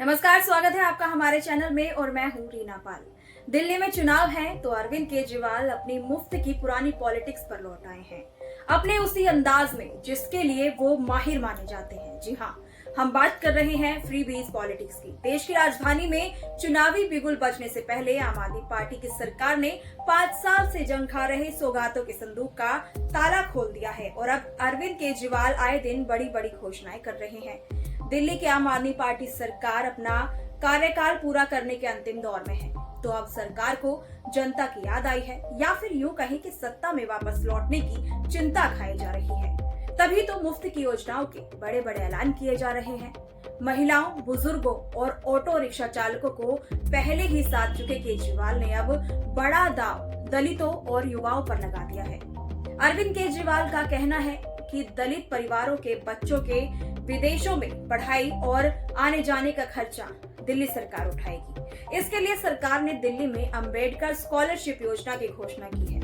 नमस्कार, स्वागत है आपका हमारे चैनल में और मैं हूं रीना पाल। दिल्ली में चुनाव है तो अरविंद केजरीवाल अपनी मुफ्त की पुरानी पॉलिटिक्स पर लौट आए हैं, अपने उसी अंदाज में जिसके लिए वो माहिर माने जाते हैं। जी हाँ, हम बात कर रहे हैं फ्रीबीज पॉलिटिक्स की। देश की राजधानी में चुनावी बिगुल बजने से पहले आम आदमी पार्टी की सरकार ने 5 साल से जंग खा रहे सौगातों के संदूक का ताला खोल दिया है और अब अरविंद केजरीवाल आए दिन बड़ी बड़ी घोषणाएं कर रहे हैं। दिल्ली की आम आदमी पार्टी सरकार अपना कार्यकाल पूरा करने के अंतिम दौर में है, तो अब सरकार को जनता की याद आई है या फिर यूं कहें कि सत्ता में वापस लौटने की चिंता खाई जा रही है। तभी तो मुफ्त की योजनाओं के बड़े बड़े ऐलान किए जा रहे हैं। महिलाओं, बुजुर्गों और ऑटो रिक्शा चालकों को पहले ही साथ चुके केजरीवाल ने अब बड़ा दाव दलितों और युवाओं पर लगा दिया है। अरविंद केजरीवाल का कहना है कि दलित परिवारों के बच्चों के विदेशों में पढ़ाई और आने जाने का खर्चा दिल्ली सरकार उठाएगी। इसके लिए सरकार ने दिल्ली में अंबेडकर स्कॉलरशिप योजना की घोषणा की है।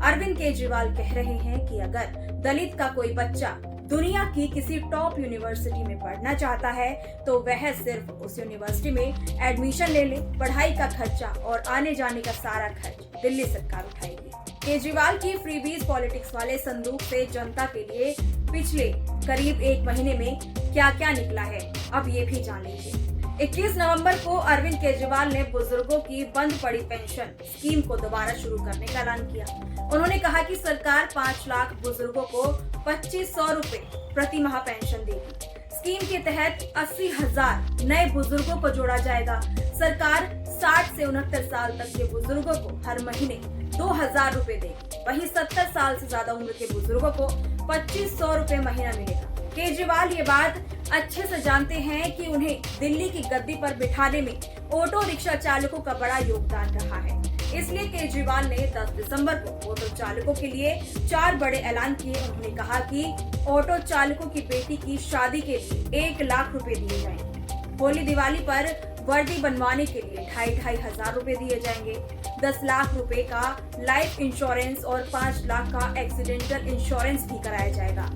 अरविंद केजरीवाल कह रहे हैं कि अगर दलित का कोई बच्चा दुनिया की किसी टॉप यूनिवर्सिटी में पढ़ना चाहता है तो वह सिर्फ उस यूनिवर्सिटी में एडमिशन ले ले, पढ़ाई का खर्चा और आने जाने का सारा खर्च दिल्ली सरकार उठाएगी। केजरीवाल की फ्रीबीज पॉलिटिक्स वाले संदूक से जनता के लिए पिछले करीब 1 महीने में क्या क्या निकला है, अब ये भी जान लीजिए। 21 नवंबर को अरविंद केजरीवाल ने बुजुर्गों की बंद पड़ी पेंशन स्कीम को दोबारा शुरू करने का ऐलान किया। उन्होंने कहा कि सरकार 5 लाख बुजुर्गों को 2500 रुपए प्रति माह पेंशन देगी। स्कीम के तहत 80,000 नए बुजुर्गों को जोड़ा जाएगा। सरकार 60 से 69 साल तक के बुजुर्गों को हर महीने 2000 रुपए देगी। वहीं 70 साल से ज्यादा उम्र के बुजुर्गों को 2500 रुपए महीना मिलेगा। केजरीवाल ये बात अच्छे से जानते हैं कि उन्हें दिल्ली की गद्दी पर बिठाने में ऑटो रिक्शा चालकों का बड़ा योगदान रहा है। इसलिए केजरीवाल ने 10 दिसंबर को ऑटो चालकों के लिए 4 बड़े ऐलान किए। उन्होंने कहा कि ऑटो चालकों की बेटी की शादी के लिए 1 लाख रुपए दिए जाएंगे। होली दिवाली पर वर्दी बनवाने के लिए 2,500 हजार रुपए दिए जाएंगे। 10 लाख रुपए का लाइफ इंश्योरेंस और 5 लाख का एक्सीडेंटल इंश्योरेंस भी कराया जाएगा।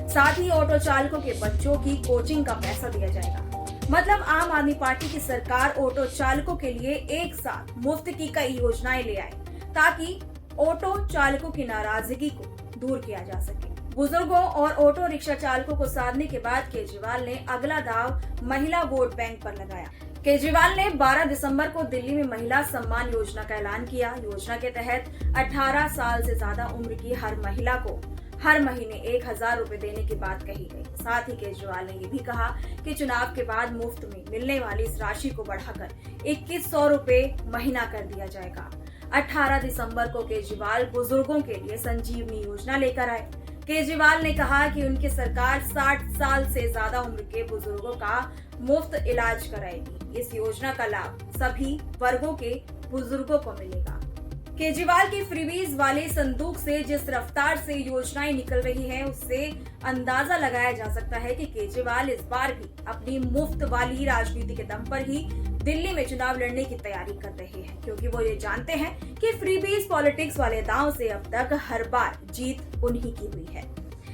साथ ही ऑटो चालकों के बच्चों की कोचिंग का पैसा दिया जाएगा। मतलब आम आदमी पार्टी की सरकार ऑटो चालकों के लिए एक साथ मुफ्त की कई योजनाएं ले आए ताकि ऑटो चालकों की नाराजगी को दूर किया जा सके। बुजुर्गों और ऑटो रिक्शा चालकों को साधने के बाद केजरीवाल ने अगला दाव महिला वोट बैंक पर लगाया। केजरीवाल ने 12 दिसंबर को दिल्ली में महिला सम्मान योजना का ऐलान किया। योजना के तहत 18 साल से ज्यादा उम्र की हर महिला को हर महीने 1,000 रुपए देने की बात कही गई। साथ ही केजरीवाल ने ये भी कहा कि चुनाव के बाद मुफ्त में मिलने वाली इस राशि को बढ़ाकर 2100 रुपए महीना कर दिया जाएगा। 18 दिसंबर को केजरीवाल बुजुर्गों के लिए संजीवनी योजना लेकर आए। केजरीवाल ने कहा कि उनकी सरकार 60 साल से ज्यादा उम्र के बुजुर्गों का मुफ्त इलाज कराएगी। इस योजना का लाभ सभी वर्गों के बुजुर्गों को मिलेगा। केजरीवाल की फ्रीबीज वाले संदूक से जिस रफ्तार से योजनाएं निकल रही हैं, उससे अंदाजा लगाया जा सकता है कि केजरीवाल इस बार भी अपनी मुफ्त वाली राजनीति के दम पर ही दिल्ली में चुनाव लड़ने की तैयारी कर रहे हैं, क्योंकि वो ये जानते हैं कि फ्रीबीज पॉलिटिक्स वाले दांव से अब तक हर बार जीत उन्हीं की हुई है।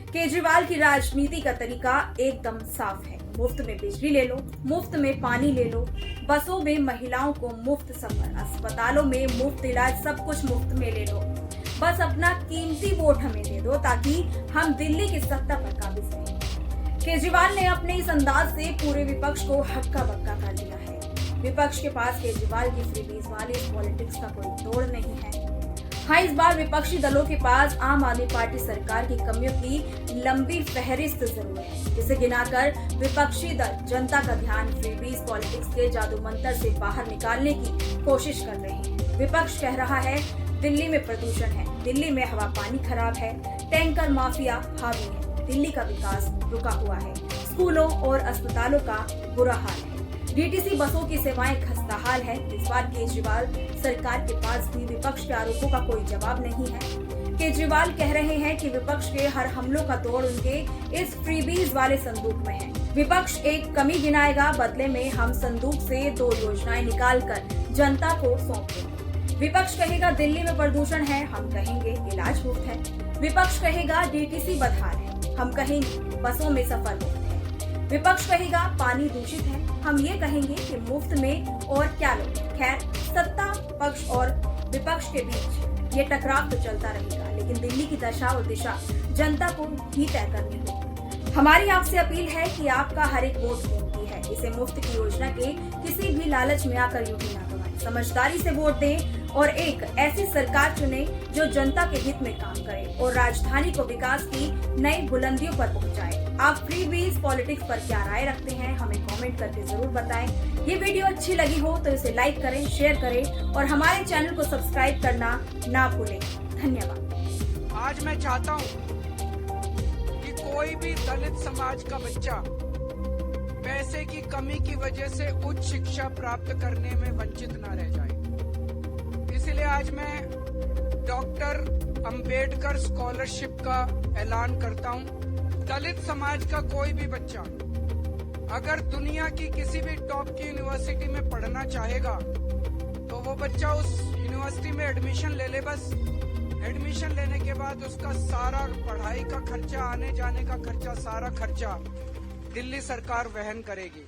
केजरीवाल की राजनीति का तरीका एकदम साफ है। मुफ्त में बिजली ले लो, मुफ्त में पानी ले लो, बसों में महिलाओं को मुफ्त सफर, अस्पतालों में मुफ्त इलाज, सब कुछ मुफ्त में ले लो। बस अपना कीमती वोट हमें दे दो ताकि हम दिल्ली की सत्ता पर काबिज रहें। केजरीवाल ने अपने इस अंदाज से पूरे विपक्ष को हक्का बक्का कर दिया है। विपक्ष के पास केजरीवाल की फ्रीबीज वाली इस पॉलिटिक्स का कोई तोड़ नहीं है। हाँ, इस बार विपक्षी दलों के पास आम आदमी पार्टी सरकार की कमियों की लंबी फहरिस्त जरूर है, जिसे गिनाकर विपक्षी दल जनता का ध्यान फ्रीबीज पॉलिटिक्स के जादू मंत्र से बाहर निकालने की कोशिश कर रहे हैं। विपक्ष कह रहा है दिल्ली में प्रदूषण है, दिल्ली में हवा पानी खराब है, टैंकर माफिया हावी है, दिल्ली का विकास रुका हुआ है, स्कूलों और अस्पतालों का बुरा हाल है, डीटीसी बसों की सेवाएं खस्ताहाल है। इस बार केजरीवाल सरकार के पास भी विपक्ष के आरोपों का कोई जवाब नहीं है। केजरीवाल कह रहे हैं कि विपक्ष के हर हमलों का तोड़ उनके इस फ्रीबीज वाले संदूक में है। विपक्ष एक कमी गिनाएगा, बदले में हम संदूक से 2 योजनाएं निकालकर जनता को सौंप देंगे। विपक्ष कहेगा दिल्ली में प्रदूषण है, हम कहेंगे इलाज मुफ्त है। विपक्ष कहेगा डीटीसी बदहाल है, हम कहेंगे बसों में सफर मुफ्त है। विपक्ष कहेगा पानी दूषित है, हम ये कहेंगे कि मुफ्त में और क्या लो। खैर, सत्ता पक्ष और विपक्ष के बीच ये टकराव तो चलता रहेगा, लेकिन दिल्ली की दशा और दिशा जनता को ही तय करनी होगी। हमारी आपसे अपील है कि आपका हर एक वोट कीमती है। इसे मुफ्त की योजना के किसी भी लालच में आकर यूं ही ना गवाएं। समझदारी से वोट दें और एक ऐसी सरकार चुने जो जनता के हित में काम करे और राजधानी को विकास की नई बुलंदियों पर पहुंचाए। आप फ्रीबीज पॉलिटिक्स पर क्या राय रखते हैं, हमें कमेंट करके जरूर बताएं। ये वीडियो अच्छी लगी हो तो इसे लाइक करें, शेयर करें और हमारे चैनल को सब्सक्राइब करना ना भूलें। धन्यवाद। आज मैं चाहता हूं कि कोई भी दलित समाज का बच्चा पैसे की कमी की वजह से उच्च शिक्षा प्राप्त करने में वंचित न रह जाए। इसलिए आज मैं डॉक्टर अंबेडकर स्कॉलरशिप का ऐलान करता हूं। दलित समाज का कोई भी बच्चा अगर दुनिया की किसी भी टॉप की यूनिवर्सिटी में पढ़ना चाहेगा तो वो बच्चा उस यूनिवर्सिटी में एडमिशन ले ले। बस एडमिशन लेने के बाद उसका सारा पढ़ाई का खर्चा, आने जाने का खर्चा, सारा खर्चा दिल्ली सरकार वहन करेगी।